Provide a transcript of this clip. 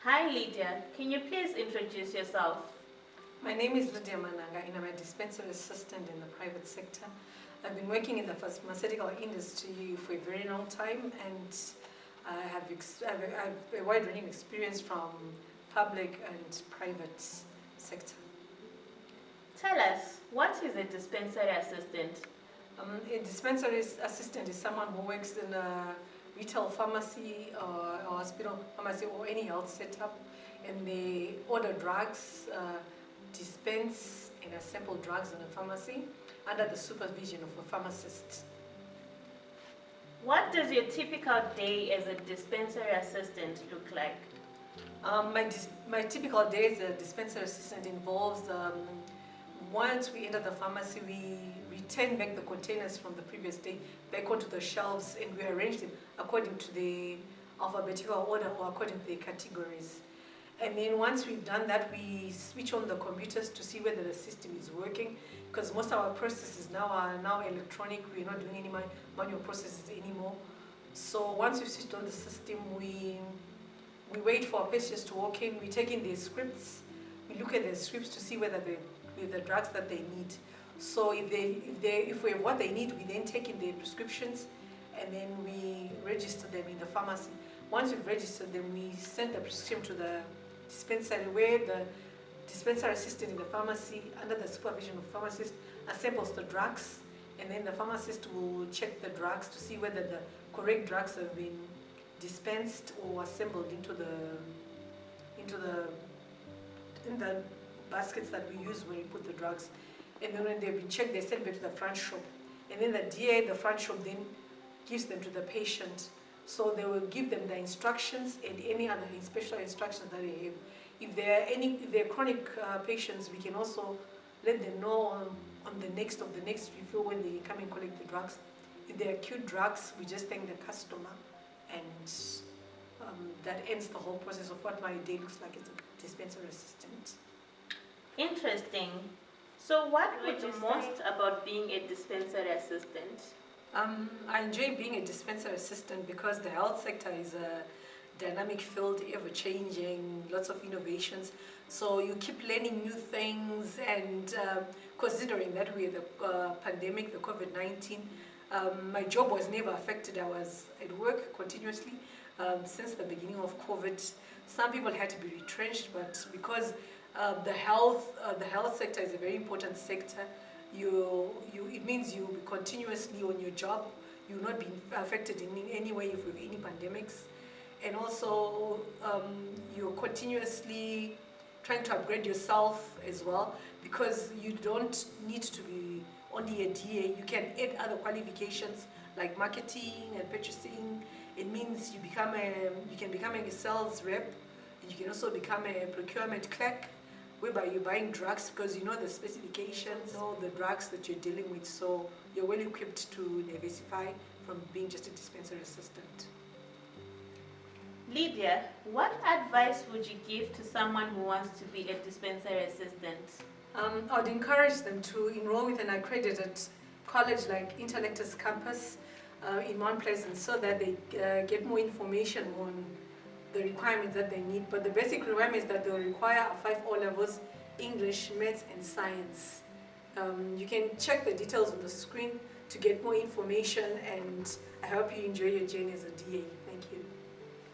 Hi Lydia, can you please introduce yourself? My name is Lydia Mananga and I'm a dispensary assistant in the private sector. I've been working in the pharmaceutical industry for a very long time, and I have a wide-ranging experience from public and private sector. Tell us, what is a dispensary assistant? A dispensary assistant is someone who works in a retail pharmacy or hospital pharmacy or any health setup, and they order drugs, dispense and assemble drugs in a pharmacy under the supervision of a pharmacist. What does your typical day as a dispensary assistant look like? My typical day as a dispensary assistant involves once we enter the pharmacy, we return back the containers from the previous day back onto the shelves, and we arrange them according to the alphabetical order or according to the categories. And then once we've done that, we switch on the computers to see whether the system is working, because most of our processes now are electronic. We're not doing any manual processes anymore. So once we've switched on the system, we wait for our patients to walk in. We take in their scripts. We look at their scripts to see whether they with the drugs that they need. So if we have what they need, we then take in their prescriptions and then we register them in the pharmacy. Once we've registered them, we send the prescription to the dispensary, where the dispensary assistant in the pharmacy, under the supervision of the pharmacist, assembles the drugs, and then the pharmacist will check the drugs to see whether the correct drugs have been dispensed or assembled into the baskets that we use when we put the drugs. And then when they've been checked, they send them to the front shop. And then the DA, the front shop, then gives them to the patient. So they will give them the instructions and any other special instructions that they have. If they're chronic patients, we can also let them know on the next refill when they come and collect the drugs. If they're acute drugs, we just thank the customer, and that ends the whole process of what my day looks like as a dispensary assistant. Interesting. So what would you most about being a dispensary assistant? I enjoy being a dispensary assistant because the health sector is a dynamic field, ever-changing, lots of innovations. So you keep learning new things, and considering that we're the pandemic, the COVID-19, my job was never affected. I was at work continuously since the beginning of COVID. Some people had to be retrenched, but because the health sector is a very important sector, it means you'll be continuously on your job. You'll not be affected in any way if we have any pandemics. And also, you're continuously trying to upgrade yourself as well, because you don't need to be only a DA. You can add other qualifications like marketing and purchasing. It means you can become a sales rep. You can also become a procurement clerk, whereby you're buying drugs because you know the specifications, know the drugs that you're dealing with, so you're well equipped to diversify from being just a dispensary assistant. Lydia, what advice would you give to someone who wants to be a dispensary assistant? I would encourage them to enroll with an accredited college like Intellectus campus in Mount Pleasant, so that they get more information on the requirements that they need. But the basic requirement is that they'll require 5 O-levels, English, Maths and Science. You can check the details on the screen to get more information, and I hope you enjoy your journey as a DA.